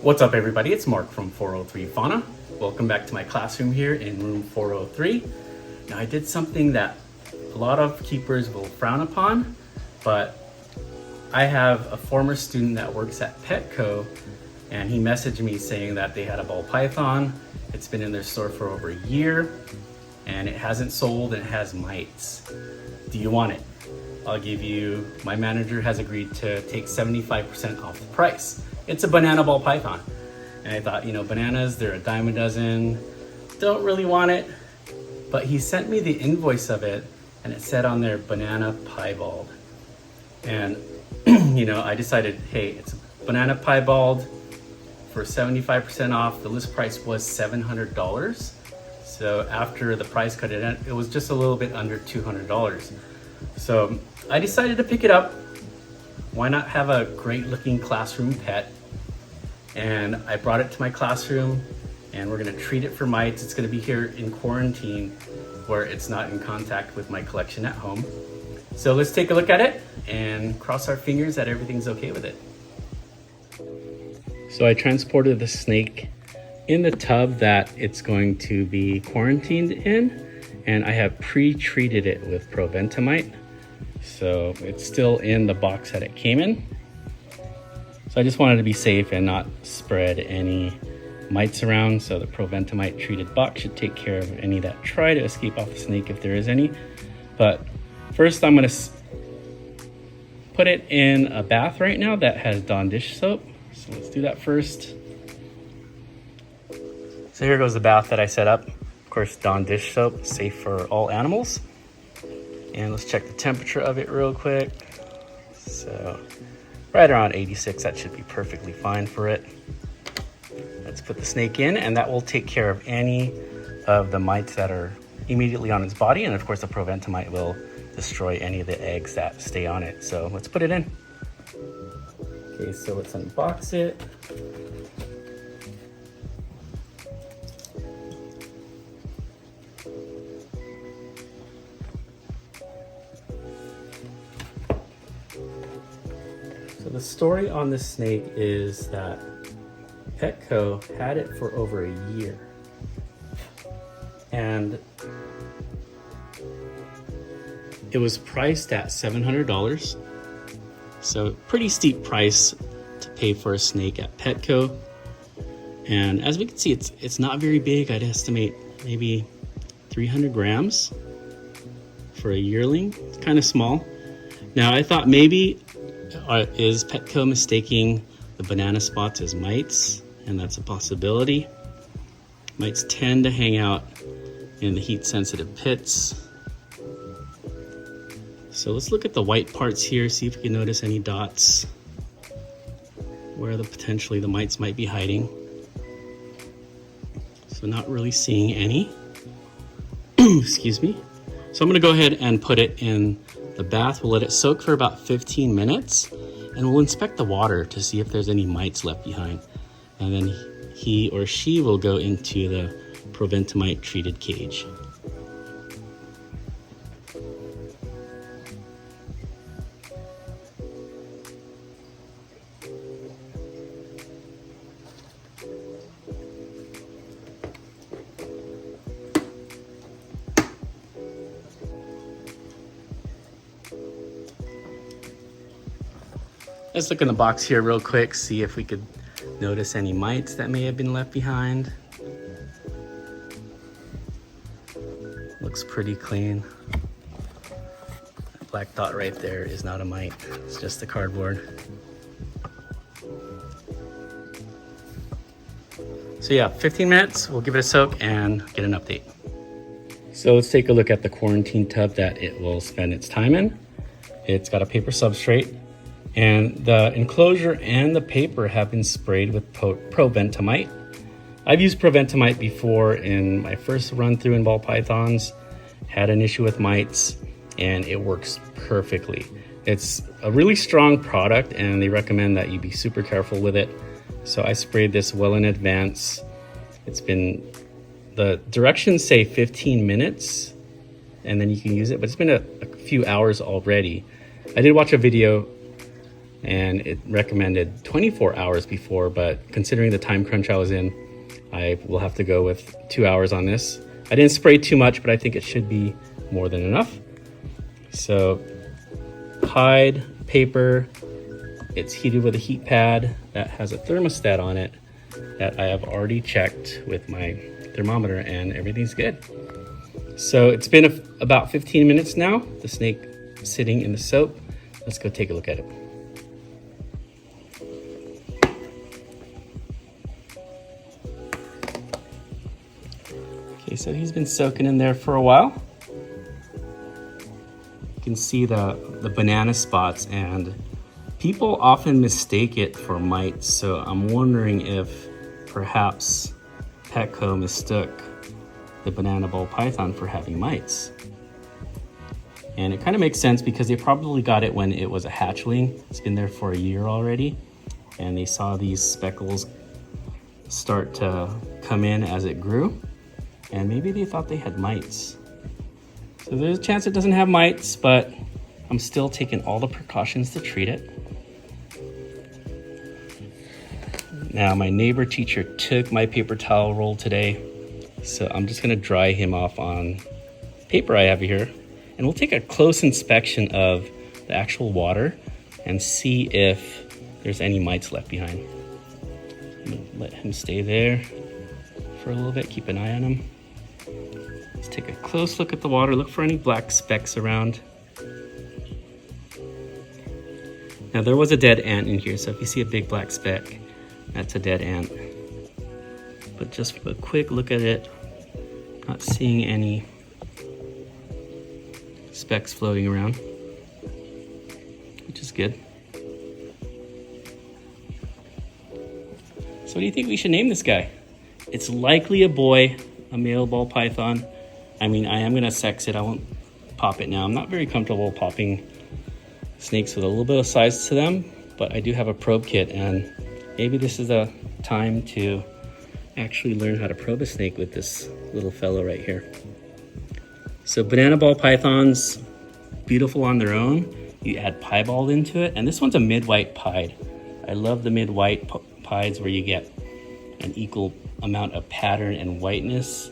What's up everybody, it's Mark from 403 Fauna. Welcome back to my classroom here in room 403. Now I did something that a lot of keepers will frown upon, but I have a former student that works at Petco and he messaged me saying that they had a ball python. It's been in their store for over a year and it hasn't sold and it has mites. Do you want it? I'll give you, my manager has agreed to take 75% off the price. It's a banana ball python. And I thought, bananas, they're a dime a dozen. Don't really want it. But he sent me the invoice of it and it said on there, Banana Piebald. And, I decided, hey, it's a Banana Piebald for 75% off. The list price was $700. So after the price cut, it was just a little bit under $200. So I decided to pick it up. Why not have a great looking classroom pet? And I brought it to my classroom and we're gonna treat it for mites. It's gonna be here in quarantine where it's not in contact with my collection at home. So let's take a look at it and cross our fingers that everything's okay with it. So I transported the snake in the tub that it's going to be quarantined in, and I have pre-treated it with proventamite. So it's still in the box that it came in. So I just wanted to be safe and not spread any mites around. So the proventamite treated box should take care of any that try to escape off the snake if there is any. But first I'm gonna put it in a bath right now that has Dawn dish soap. So let's do that first. So here goes the bath that I set up. Of course, Dawn dish soap, safe for all animals. And let's check the temperature of it real quick. So right around 86, that should be perfectly fine for it. Let's put the snake in and that will take care of any of the mites that are immediately on its body. And of course the proventamite will destroy any of the eggs that stay on it. So let's put it in. Okay, so let's unbox it. So the story on this snake is that Petco had it for over a year. And it was priced at $700. So pretty steep price to pay for a snake at Petco. And as we can see, it's not very big. I'd estimate maybe 300 grams for a yearling. It's kind of small. Now I thought maybe is Petco mistaking the banana spots as mites? And that's a possibility. Mites tend to hang out in the heat sensitive pits. So let's look at the white parts here, see if we can notice any dots where potentially the mites might be hiding. So not really seeing any. Excuse me. So I'm gonna go ahead and put it in the bath. We'll let it soak for about 15 minutes and we'll inspect the water to see if there's any mites left behind. And then he or she will go into the proventamite treated cage. Let's look in the box here real quick, see if we could notice any mites that may have been left behind. Looks pretty clean. That black dot right there is not a mite, it's just the cardboard. So yeah, 15 minutes, we'll give it a soak and get an update. So let's take a look at the quarantine tub that it will spend its time in. It's got a paper substrate. And the enclosure and the paper have been sprayed with proventamite. I've used proventamite before in my first run through in ball pythons, had an issue with mites, and it works perfectly. It's a really strong product and they recommend that you be super careful with it. So I sprayed this well in advance. The directions say 15 minutes and then you can use it, but it's been a few hours already. I did watch a video and it recommended 24 hours before, but considering the time crunch I was in, I will have to go with 2 hours on this. I didn't spray too much, but I think it should be more than enough. So hide, paper, it's heated with a heat pad that has a thermostat on it that I have already checked with my thermometer, and everything's good. So it's been about 15 minutes now, the snake sitting in the soap. Let's go take a look at it. Okay, so he's been soaking in there for a while. You can see the banana spots, and people often mistake it for mites. So I'm wondering if perhaps Petco mistook the banana ball python for having mites. And it kind of makes sense because they probably got it when it was a hatchling. It's been there for a year already. And they saw these speckles start to come in as it grew. And maybe they thought they had mites. So there's a chance it doesn't have mites, but I'm still taking all the precautions to treat it. Now, my neighbor teacher took my paper towel roll today, so I'm just gonna dry him off on paper I have here, and we'll take a close inspection of the actual water and see if there's any mites left behind. I'm gonna let him stay there for a little bit, keep an eye on him. Let's take a close look at the water, look for any black specks around. Now, there was a dead ant in here, so if you see a big black speck, that's a dead ant. But just a quick look at it, not seeing any specks floating around, which is good. So what do you think we should name this guy? It's likely a boy, a male ball python. I mean, I am gonna sex it, I won't pop it now. I'm not very comfortable popping snakes with a little bit of size to them, but I do have a probe kit, and maybe this is a time to actually learn how to probe a snake with this little fellow right here. So banana ball pythons, beautiful on their own. You add piebald into it, and this one's a mid-white pied. I love the mid-white pieds where you get an equal amount of pattern and whiteness.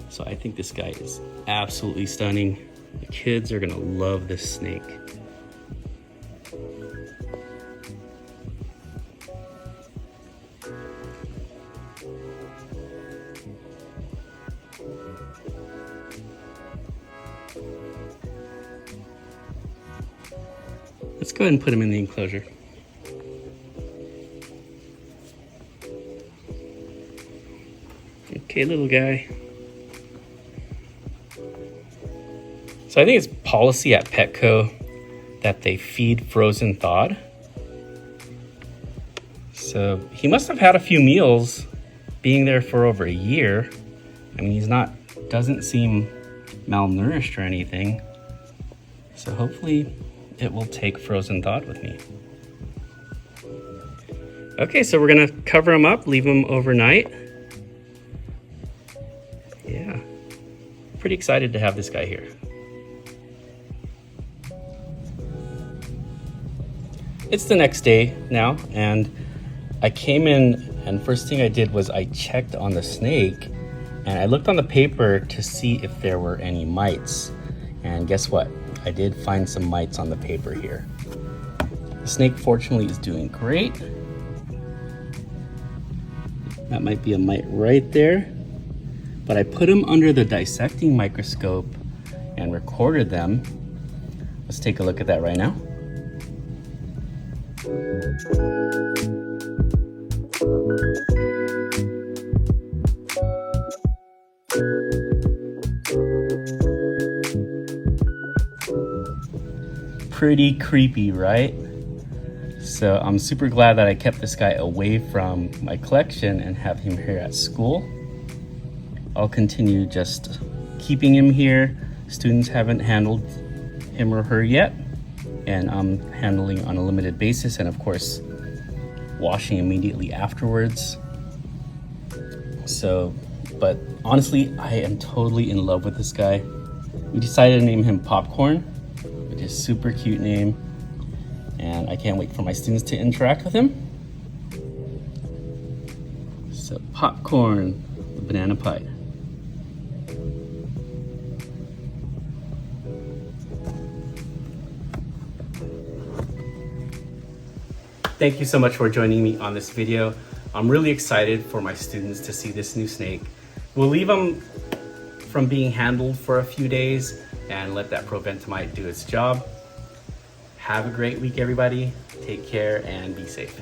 So I think this guy is absolutely stunning. The kids are gonna love this snake. Let's go ahead and put him in the enclosure. Okay, little guy. So I think it's policy at Petco that they feed frozen thawed. So he must have had a few meals being there for over a year. I mean, doesn't seem malnourished or anything. So hopefully it will take frozen thawed with me. Okay, so we're gonna cover him up, leave him overnight. Yeah, pretty excited to have this guy here. It's the next day now, and I came in, and first thing I did was I checked on the snake, and I looked on the paper to see if there were any mites. And guess what? I did find some mites on the paper here. The snake fortunately is doing great. That might be a mite right there. But I put them under the dissecting microscope and recorded them. Let's take a look at that right now. Pretty creepy, right? So I'm super glad that I kept this guy away from my collection and have him here at school. I'll continue just keeping him here. Students haven't handled him or her yet, and I'm handling on a limited basis, and of course washing immediately afterwards. So, but honestly, I am totally in love with this guy. We decided to name him Popcorn, which is a super cute name, and I can't wait for my students to interact with him. So Popcorn, the banana pie. Thank you so much for joining me on this video. I'm really excited for my students to see this new snake. We'll leave them from being handled for a few days and let that proventamide do its job. Have a great week, everybody. Take care and be safe.